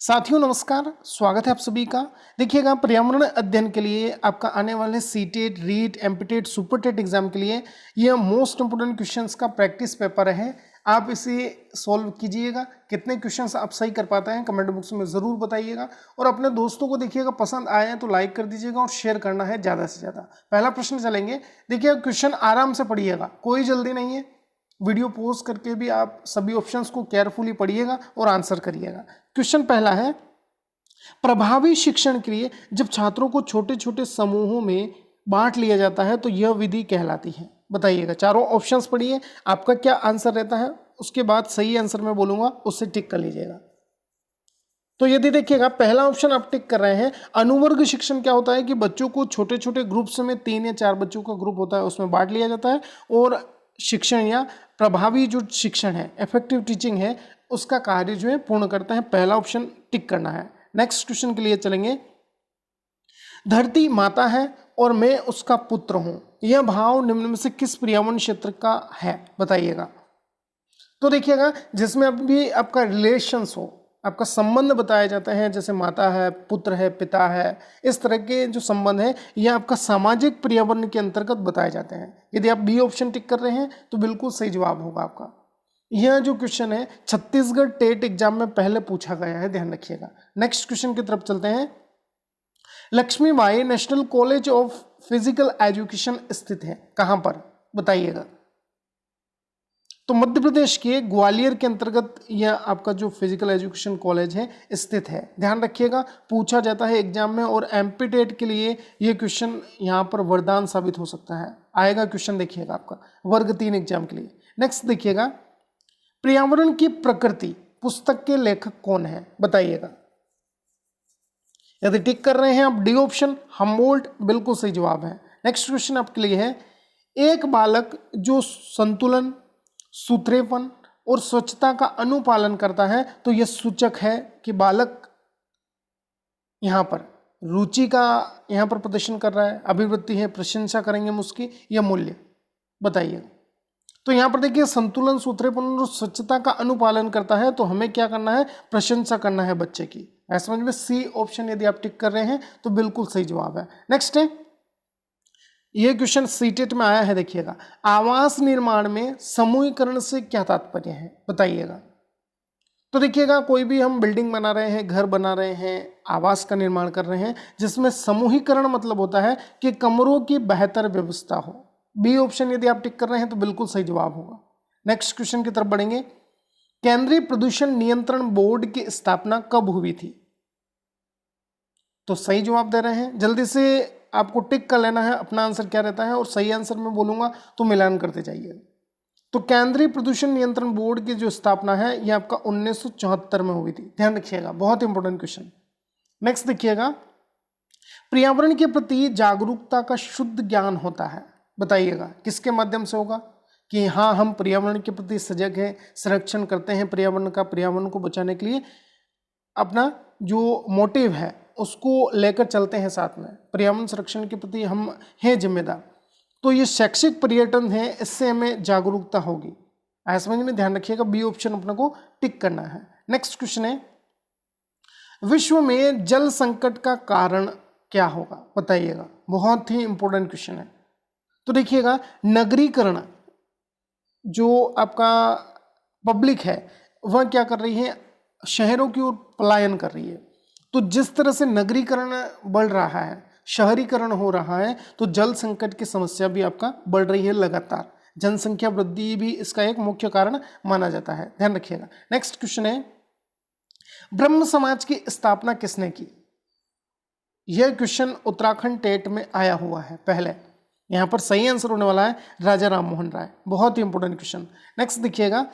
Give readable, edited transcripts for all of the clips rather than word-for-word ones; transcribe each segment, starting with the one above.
साथियों नमस्कार, स्वागत है आप सभी का। देखिएगा, पर्यावरण अध्ययन के लिए आपका आने वाले CTET, REET, MPTET, Super TET exam के लिए यह मोस्ट इंपोर्टेंट क्वेश्चंस का प्रैक्टिस पेपर है। आप इसे सॉल्व कीजिएगा। कितने क्वेश्चंस आप सही कर पाते हैं कमेंट बॉक्स में ज़रूर बताइएगा। और अपने दोस्तों को देखिएगा पसंद आए हैं तो लाइक कर दीजिएगा और शेयर करना है ज़्यादा से ज़्यादा। पहला प्रश्न चलेंगे। देखिएगा, क्वेश्चन आराम से पढ़िएगा, कोई जल्दी नहीं है। वीडियो पॉज करके भी आप सभी ऑप्शंस को केयरफुली पढ़िएगा और आंसर करिएगा। क्वेश्चन पहला है, प्रभावी शिक्षण के लिए जब छात्रों को छोटे छोटे समूहों में बांट लिया जाता है तो यह विधि कहलाती है। बताइएगा, चारों ऑप्शंस पढ़िए, आपका क्या आंसर रहता है। उसके बाद सही आंसर मैं बोलूंगा, उससे टिक कर लीजिएगा। तो यदि देखिएगा पहला ऑप्शन आप टिक कर रहे हैं, अनुवर्ग शिक्षण क्या होता है कि बच्चों को छोटे छोटे ग्रुप्स में 3 या 4 बच्चों का ग्रुप होता है उसमें बांट लिया जाता है और शिक्षण या प्रभावी जो शिक्षण है, इफेक्टिव टीचिंग है, उसका कार्य जो है पूर्ण करता है। पहला ऑप्शन टिक करना है। नेक्स्ट क्वेश्चन के लिए चलेंगे। धरती माता है और मैं उसका पुत्र हूं, यह भाव निम्न में से किस पर्यावरण क्षेत्र का है? बताइएगा। तो देखिएगा, जिसमें अभी आपका रिलेशंस हो, आपका संबंध बताया जाता है, जैसे माता है, पुत्र है, पिता है, इस तरह के जो संबंध है ये आपका सामाजिक पर्यावरण के अंतर्गत बताए जाते हैं। यदि आप बी ऑप्शन टिक कर रहे हैं तो बिल्कुल सही जवाब होगा आपका। यह जो क्वेश्चन है छत्तीसगढ़ टेट एग्जाम में पहले पूछा गया है, ध्यान रखिएगा। नेक्स्ट क्वेश्चन की तरफ चलते हैं। Laxmibai national college of physical education स्थित है कहां पर? बताइएगा। तो मध्य प्रदेश के ग्वालियर के अंतर्गत यह आपका जो फिजिकल एजुकेशन कॉलेज है स्थित है। ध्यान रखिएगा, पूछा जाता है एग्जाम में और एमपीटेट के लिए यह क्वेश्चन यहाँ पर वरदान साबित हो सकता है। आएगा क्वेश्चन, देखिएगा आपका वर्ग 3 एग्जाम के लिए। नेक्स्ट देखिएगा, पर्यावरण की प्रकृति पुस्तक के लेखक कौन है? बताइएगा। यदि टिक कर रहे हैं आप डी ऑप्शन, हमबोल्ट, बिल्कुल सही जवाब है। नेक्स्ट क्वेश्चन आपके लिए है, एक बालक जो संतुलन, सुथरेपन और स्वच्छता का अनुपालन करता है तो यह सूचक है कि बालक यहां पर रुचि का यहां पर प्रदर्शन कर रहा है, अभिवृत्ति है, प्रशंसा करेंगे हम उसकी, यह मूल्य। बताइए। तो यहां पर देखिए, संतुलन, सुथरेपन और स्वच्छता का अनुपालन करता है तो हमें क्या करना है? प्रशंसा करना है बच्चे की। ऐसा समझ में, सी ऑप्शन यदि आप टिक कर रहे हैं तो बिल्कुल सही जवाब है। नेक्स्ट है, यह क्वेश्चन सीटेट में आया है, देखिएगा। आवास निर्माण में समूहीकरण से क्या तात्पर्य है? बताइएगा। तो देखिएगा, कोई भी हम बिल्डिंग बना रहे हैं, घर बना रहे हैं, आवास का निर्माण कर रहे हैं, जिसमें समूहीकरण मतलब होता है कि कमरों की बेहतर व्यवस्था हो। बी ऑप्शन यदि आप टिक कर रहे हैं तो बिल्कुल सही जवाब होगा। नेक्स्ट क्वेश्चन की तरफ बढ़ेंगे। केंद्रीय प्रदूषण नियंत्रण बोर्ड की स्थापना कब हुई थी? तो सही जवाब दे रहे हैं, जल्दी से आपको टिक कर लेना है अपना आंसर क्या रहता है और सही आंसर मैं बोलूंगा तो मिलान करते जाइए। तो केंद्रीय प्रदूषण नियंत्रण बोर्ड की जो स्थापना है यह आपका 1974 में हुई थी। ध्यान रखिएगा, बहुत इंपॉर्टेंट क्वेश्चन। नेक्स्ट देखिएगा, पर्यावरण के प्रति जागरूकता का शुद्ध ज्ञान होता है। बताइएगा किसके माध्यम से होगा कि हाँ, हम पर्यावरण के प्रति सजग हैं, संरक्षण करते हैं पर्यावरण का, पर्यावरण को बचाने के लिए अपना जो मोटिव है उसको लेकर चलते हैं साथ में, पर्यावरण संरक्षण के प्रति हम हैं जिम्मेदार। तो ये शैक्षिक पर्यटन है, इससे हमें जागरूकता होगी। ऐसा समझ में, ध्यान रखिएगा, बी ऑप्शन अपने को टिक करना है। नेक्स्ट क्वेश्चन है, विश्व में जल संकट का कारण क्या होगा? बताइएगा, बहुत ही इंपॉर्टेंट क्वेश्चन है। तो देखिएगा, नगरीकरण जो आपका पब्लिक है वह क्या कर रही है? शहरों की ओर पलायन कर रही है। तो जिस तरह से नगरीकरण बढ़ रहा है, शहरीकरण हो रहा है, तो जल संकट की समस्या भी आपका बढ़ रही है लगातार। जनसंख्या वृद्धि भी इसका एक मुख्य कारण माना जाता है, ध्यान रखिएगा। नेक्स्ट क्वेश्चन है, ब्रह्म समाज की स्थापना किसने की? यह क्वेश्चन उत्तराखंड टेट में आया हुआ है पहले। यहां पर सही आंसर होने वाला है राजा राम मोहन राय। बहुत ही इंपॉर्टेंट क्वेश्चन। नेक्स्ट देखिएगा,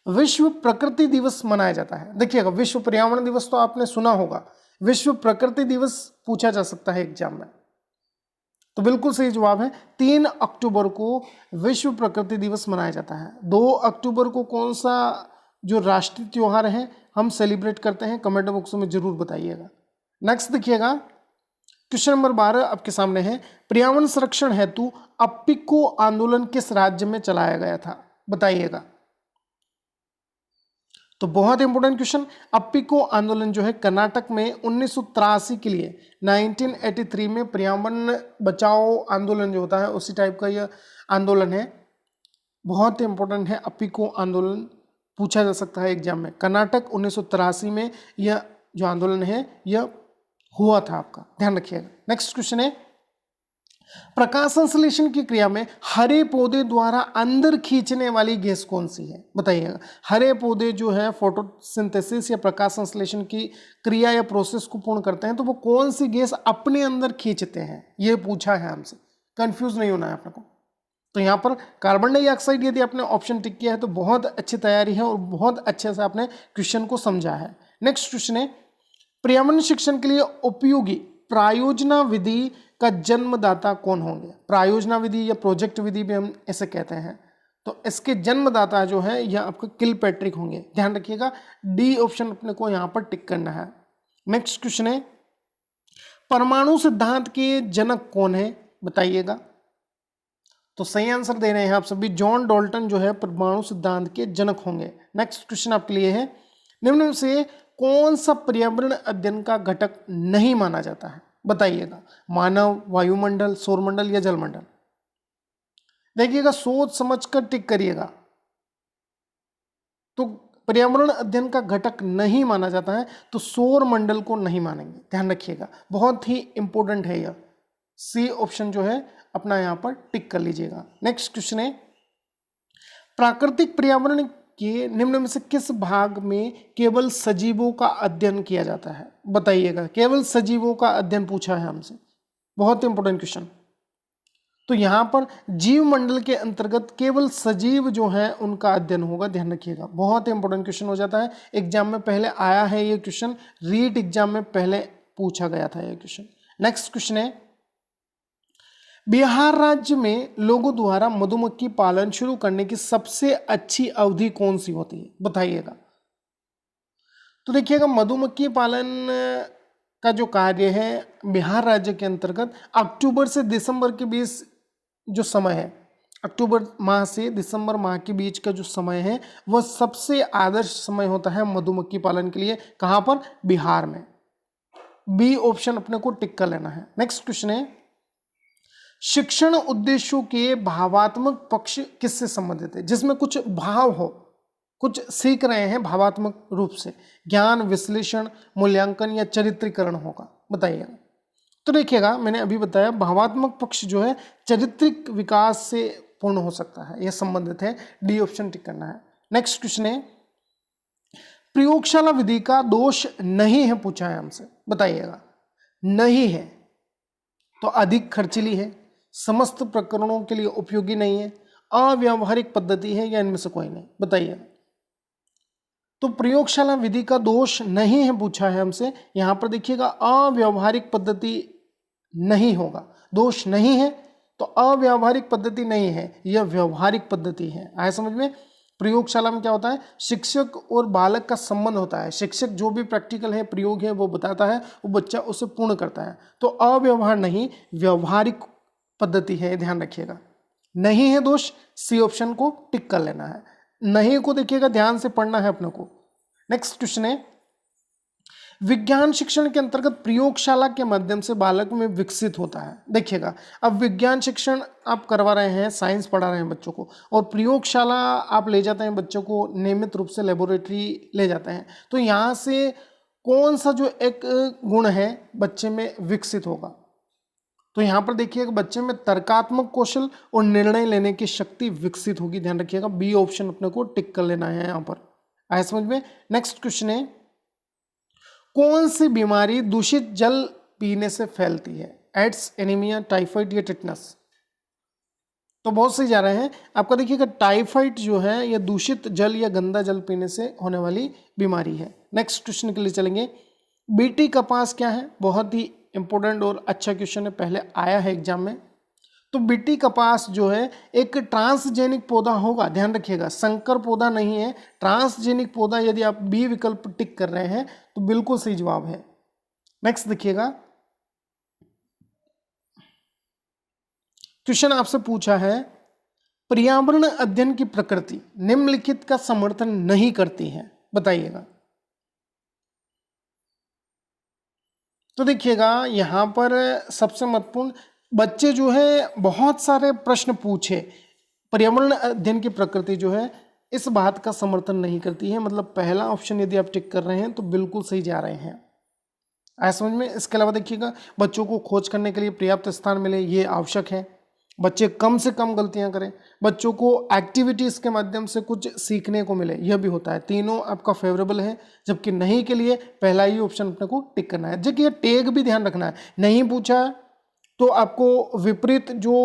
विश्व प्रकृति दिवस मनाया जाता है। देखिएगा, विश्व पर्यावरण दिवस तो आपने सुना होगा, विश्व प्रकृति दिवस पूछा जा सकता है एग्जाम में, तो बिल्कुल सही जवाब है 3 अक्टूबर को विश्व प्रकृति दिवस मनाया जाता है। 2 अक्टूबर को कौन सा जो राष्ट्रीय त्योहार है हम सेलिब्रेट करते हैं, कमेंट बॉक्स में जरूर बताइएगा। नेक्स्ट देखिएगा, क्वेश्चन नंबर 12 आपके सामने है, पर्यावरण संरक्षण हेतु अप्पिको आंदोलन किस राज्य में चलाया गया था? बताइएगा। तो बहुत इंपॉर्टेंट क्वेश्चन, अप्पिको आंदोलन जो है कर्नाटक में 1983 के लिए 1983 में पर्यावरण बचाओ आंदोलन जो होता है उसी टाइप का यह आंदोलन है, बहुत इंपॉर्टेंट है। अप्पिको आंदोलन पूछा जा सकता है एग्जाम में। कर्नाटक 1983 में यह जो आंदोलन है यह हुआ था, आपका ध्यान रखिएगा। नेक्स्ट क्वेश्चन है, प्रकाश संश्लेषण की क्रिया में हरे पौधे द्वारा अंदर खींचने वाली गैस कौन सी है, बताइएगा। हरे पौधे जो है फोटोसिंथेसिस या प्रकाश संश्लेषण की क्रिया या प्रोसेस को पूर्ण करते हैं, तो वो कौन सी गैस अपने अंदर खींचते हैं, ये पूछा है हमसे। कंफ्यूज नहीं होना है अपने को। तो यहाँ पर कार्बन डाइऑक्साइड यदि आपने ऑप्शन टिक किया है तो बहुत अच्छी तैयारी है और बहुत अच्छे से आपने क्वेश्चन को समझा है। नेक्स्ट क्वेश्चन है, पर्यावरण शिक्षण के लिए उपयोगी प्रायोजना विधि का जन्मदाता कौन होंगे। प्रायोजना विधि या प्रोजेक्ट विधि भी हम ऐसे कहते हैं, तो इसके जन्मदाता जो है यह आपके किलपैट्रिक होंगे, ध्यान रखिएगा। डी ऑप्शन अपने को यहाँ पर टिक करना है। नेक्स्ट क्वेश्चन है, परमाणु सिद्धांत के जनक कौन है, बताइएगा। तो सही आंसर दे रहे हैं आप सभी, जॉन डाल्टन जो है परमाणु सिद्धांत के जनक होंगे। नेक्स्ट क्वेश्चन आपके लिए है, निम्न में से कौन सा पर्यावरण अध्ययन का घटक नहीं माना जाता है, बताइएगा। मानव, वायुमंडल, सौरमंडल या जलमंडल। देखिएगा, सोच समझकर टिक करिएगा। तो पर्यावरण अध्ययन का घटक नहीं माना जाता है तो सौरमंडल को नहीं मानेंगे, ध्यान रखिएगा, बहुत ही इंपॉर्टेंट है यह। सी ऑप्शन जो है अपना यहां पर टिक कर लीजिएगा। नेक्स्ट क्वेश्चन है, प्राकृतिक पर्यावरण के निम्न में से किस भाग में केवल सजीवों का अध्ययन किया जाता है, बताइएगा। केवल सजीवों का अध्ययन पूछा है हमसे, बहुत इंपॉर्टेंट क्वेश्चन। तो यहां पर जीव मंडल के अंतर्गत केवल सजीव जो है उनका अध्ययन होगा, ध्यान रखिएगा, बहुत इंपॉर्टेंट क्वेश्चन हो जाता है। एग्जाम में पहले आया है ये क्वेश्चन, रीट एग्जाम में पहले पूछा गया था ये क्वेश्चन। नेक्स्ट क्वेश्चन है, बिहार राज्य में लोगों द्वारा मधुमक्खी पालन शुरू करने की सबसे अच्छी अवधि कौन सी होती है, बताइएगा। तो देखिएगा, मधुमक्खी पालन का जो कार्य है बिहार राज्य के अंतर्गत अक्टूबर से दिसंबर के बीच जो समय है, अक्टूबर माह से दिसंबर माह के बीच का जो समय है वह सबसे आदर्श समय होता है मधुमक्खी पालन के लिए। कहां पर, बिहार में। बी ऑप्शन अपने को टिक कर लेना है। नेक्स्ट क्वेश्चन है, शिक्षण उद्देश्यों के भावात्मक पक्ष किससे संबंधित है, जिसमें कुछ भाव हो, कुछ सीख रहे हैं भावात्मक रूप से, ज्ञान, विश्लेषण, मूल्यांकन या चरित्रीकरण होगा, बताइएगा। तो देखिएगा, मैंने अभी बताया भावात्मक पक्ष जो है चरित्रिक विकास से पूर्ण हो सकता है, यह संबंधित है। डी ऑप्शन टिक करना है। नेक्स्ट क्वेश्चन है, प्रयोगशाला विधि का दोष नहीं है पूछा है हमसे, बताइएगा। नहीं है तो अधिक खर्चीली है, समस्त प्रकरणों के लिए उपयोगी नहीं है, अव्यावहारिक पद्धति है या इनमें से कोई नहीं, बताइए। तो प्रयोगशाला विधि का दोष नहीं है पूछा है हमसे, यहां पर देखिएगा अव्यावहारिक पद्धति नहीं होगा, दोष नहीं है तो अव्यावहारिक पद्धति नहीं है, यह व्यवहारिक पद्धति है। आए समझ में। प्रयोगशाला में क्या होता है, शिक्षक और बालक का संबंध होता है, शिक्षक जो भी प्रैक्टिकल है, प्रयोग है वो बताता है, वो बच्चा उसे पूर्ण करता है। तो अव्यवहार नहीं, व्यवहारिक पद्धति है, ध्यान रखिएगा। नहीं है दोष, सी ऑप्शन को टिक कर लेना है। नहीं को देखिएगा, ध्यान से पढ़ना है अपने को। नेक्स्ट क्वेश्चन है, विज्ञान शिक्षण के अंतर्गत प्रयोगशाला के माध्यम से बालक में विकसित होता है। देखिएगा, अब विज्ञान शिक्षण आप करवा रहे हैं, साइंस पढ़ा रहे हैं बच्चों को, और प्रयोगशाला आप ले जाते हैं बच्चों को, नियमित रूप से लेबोरेटरी ले जाते हैं, तो यहाँ से कौन सा जो एक गुण है बच्चे में विकसित होगा। तो यहाँ पर देखिएगा, बच्चे में तर्कात्मक कौशल और निर्णय लेने की शक्ति विकसित होगी, ध्यान रखिएगा। बी ऑप्शन अपने को टिक कर लेना है यहाँ पर। आए समझ में। नेक्स्ट क्वेश्चन है, कौन सी बीमारी दूषित जल पीने से फैलती है, एड्स, एनीमिया, टाइफाइड या टिटनस। तो बहुत सही जा रहे हैं। आपका देखिएगा, टाइफाइड जो है यह दूषित जल या गंदा जल पीने से होने वाली बीमारी है। नेक्स्ट क्वेश्चन के लिए चलेंगे, बीटी कपास क्या है, बहुत ही इंपॉर्टेंट और अच्छा क्वेश्चन है, पहले आया है एग्जाम में। तो बीटी कपास जो है एक ट्रांसजेनिक पौधा होगा, ध्यान रखिएगा, संकर पौधा नहीं है, ट्रांसजेनिक पौधा। यदि आप बी विकल्प टिक कर रहे हैं तो बिल्कुल सही जवाब है। नेक्स्ट देखिएगा, क्वेश्चन आपसे पूछा है, पर्यावरण अध्ययन की प्रकृति निम्नलिखित का समर्थन नहीं करती है, बताइएगा। तो देखिएगा यहाँ पर सबसे महत्वपूर्ण, बच्चे जो है बहुत सारे प्रश्न पूछे, पर्यावरण अध्ययन की प्रकृति जो है इस बात का समर्थन नहीं करती है। मतलब पहला ऑप्शन यदि आप टिक कर रहे हैं तो बिल्कुल सही जा रहे हैं, आया समझ में। इसके अलावा देखिएगा, बच्चों को खोज करने के लिए पर्याप्त स्थान मिले, ये आवश्यक है। बच्चे कम से कम गलतियां करें, बच्चों को एक्टिविटीज के माध्यम से कुछ सीखने को मिले, यह भी होता है। तीनों आपका फेवरेबल है, जबकि नहीं के लिए पहला ही ऑप्शन अपने को टिक करना है। देखिए टैग भी ध्यान रखना है, नहीं पूछा तो आपको विपरीत जो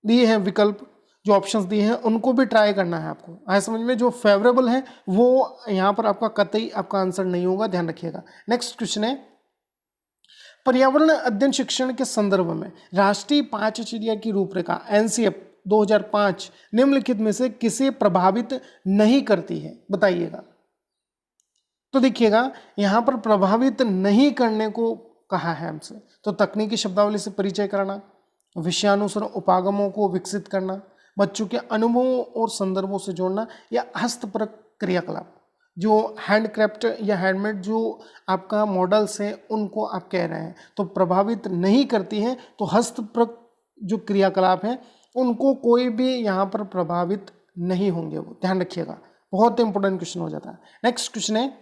दिए हैं विकल्प, जो ऑप्शंस दिए हैं उनको भी ट्राई करना है आपको, आया समझ में। जो फेवरेबल है वो यहाँ पर आपका कतई आपका आंसर नहीं होगा, ध्यान रखिएगा। नेक्स्ट क्वेश्चन है, पर्यावरण अध्ययन शिक्षण के संदर्भ में राष्ट्रीय 5 चिड़िया की रूपरेखा एनसीएफ 2005 निम्नलिखित में से किसे प्रभावित नहीं करती है, बताइएगा। तो देखिएगा यहाँ पर प्रभावित नहीं करने को कहा है हमसे, तो तकनीकी शब्दावली से परिचय कराना, विषयानुसार उपागमों को विकसित करना, बच्चों के अनुभवों और संदर्भों से जोड़ना, या हस्तपरक क्रियाकलाप, जो हैंडक्राफ्ट या हैंडमेड जो आपका मॉडल्स हैं उनको आप कह रहे हैं। तो प्रभावित नहीं करती हैं, तो हस्तपरक जो क्रियाकलाप हैं उनको कोई भी यहाँ पर प्रभावित नहीं होंगे, वो ध्यान रखिएगा, बहुत इंपॉर्टेंट क्वेश्चन हो जाता है। नेक्स्ट क्वेश्चन है,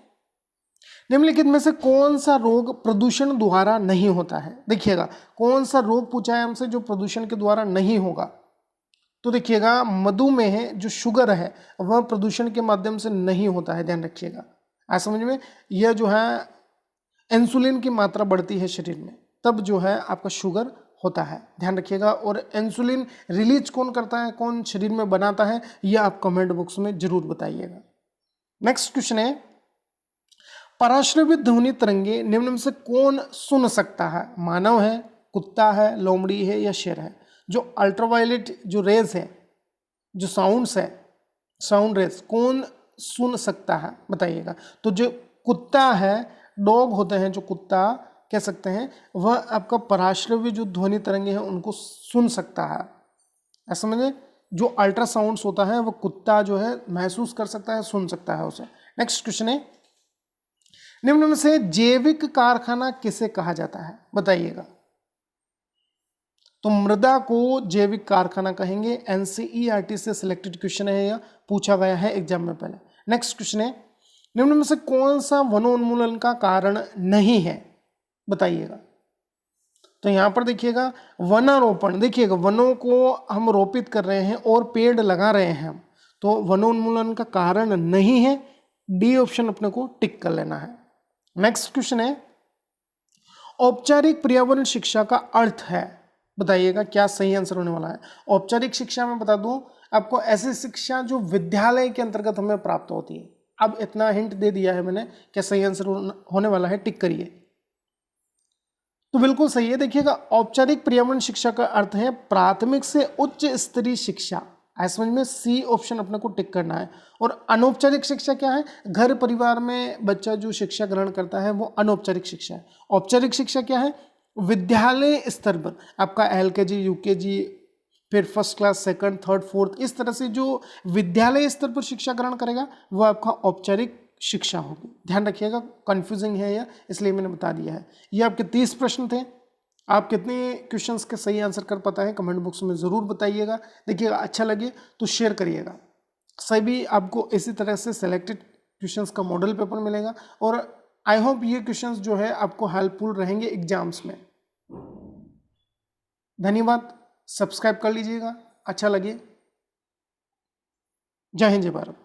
निम्नलिखित में से कौन सा रोग प्रदूषण द्वारा नहीं होता है। देखिएगा कौन सा रोग पूछा है हमसे जो प्रदूषण के द्वारा नहीं होगा। तो देखिएगा मधुमेह जो शुगर है वह प्रदूषण के माध्यम से नहीं होता है, ध्यान रखिएगा। आज समझ में, यह जो है इंसुलिन की मात्रा बढ़ती है शरीर में, तब जो है आपका शुगर होता है, ध्यान रखिएगा। और इंसुलिन रिलीज कौन करता है, कौन शरीर में बनाता है, यह आप कमेंट बॉक्स में जरूर बताइएगा। नेक्स्ट क्वेश्चन है, पराश्रवित ध्वनि तरंगे निम्न में से कौन सुन सकता है। मानव है, कुत्ता है, लोमड़ी है या शेर है। जो अल्ट्रावायलेट जो रेज है, जो साउंड्स है, साउंड रेज कौन सुन सकता है, बताइएगा। तो जो कुत्ता है, डॉग होते हैं जो कुत्ता कह सकते हैं, वह आपका पराश्रव्य जो ध्वनि तरंगे हैं उनको सुन सकता है, ऐसा समझे। जो अल्ट्रासाउंड्स होता है वह कुत्ता जो है महसूस कर सकता है, सुन सकता है उसे। नेक्स्ट क्वेश्चन है, निम्न में से जैविक कारखाना किसे कहा जाता है, बताइएगा। तो मृदा को जैविक कारखाना कहेंगे, एनसीईआरटी से सिलेक्टेड क्वेश्चन है, यह पूछा गया है एग्जाम में पहले। नेक्स्ट क्वेश्चन है, निम्न में से कौन सा वनोन्मूलन का कारण नहीं है, बताइएगा। तो यहां पर देखिएगा वनारोपण, देखिएगा वनों को हम रोपित कर रहे हैं और पेड़ लगा रहे हैं हम, तो वनोन्मूलन का कारण नहीं है, डी ऑप्शन अपने को टिक कर लेना है। नेक्स्ट क्वेश्चन है, औपचारिक पर्यावरण शिक्षा का अर्थ है, बताइएगा क्या सही आंसर होने वाला है। औपचारिक शिक्षा में बता दूं आपको, ऐसी शिक्षा जो विद्यालय के अंतर्गत हमें प्राप्त होती है। अब इतना हिंट दे दिया है मैंने, क्या सही आंसर होने वाला है, टिक करिए। तो बिल्कुल सही है। देखिएगा औपचारिक पर्यावरण शिक्षा का अर्थ है प्राथमिक से उच्च स्तरीय शिक्षा, ऐसा समझ में, सी ऑप्शन अपने को टिक करना है। और अनौपचारिक शिक्षा क्या है, घर परिवार में बच्चा जो शिक्षा ग्रहण करता है वो अनौपचारिक शिक्षा है। औपचारिक शिक्षा क्या है, विद्यालय स्तर पर आपका एलकेजी, यूकेजी, फिर first class, second, third, fourth, इस तरह से जो विद्यालय स्तर पर शिक्षा ग्रहण करेगा वो आपका औपचारिक शिक्षा होगी, ध्यान रखिएगा। कंफ्यूजिंग है यह, इसलिए मैंने बता दिया है। ये आपके 30 प्रश्न थे, आप कितने क्वेश्चंस के सही आंसर कर पाता है कमेंट बॉक्स में ज़रूर बताइएगा। देखिएगा अच्छा लगे तो शेयर करिएगा। सभी आपको इसी तरह से सिलेक्टेड क्वेश्चंस का मॉडल पेपर मिलेगा, और आई होप ये क्वेश्चंस जो है आपको हेल्पफुल रहेंगे एग्जाम्स में। धन्यवाद, सब्सक्राइब कर लीजिएगा अच्छा लगे। जय हिंद, जय भारत।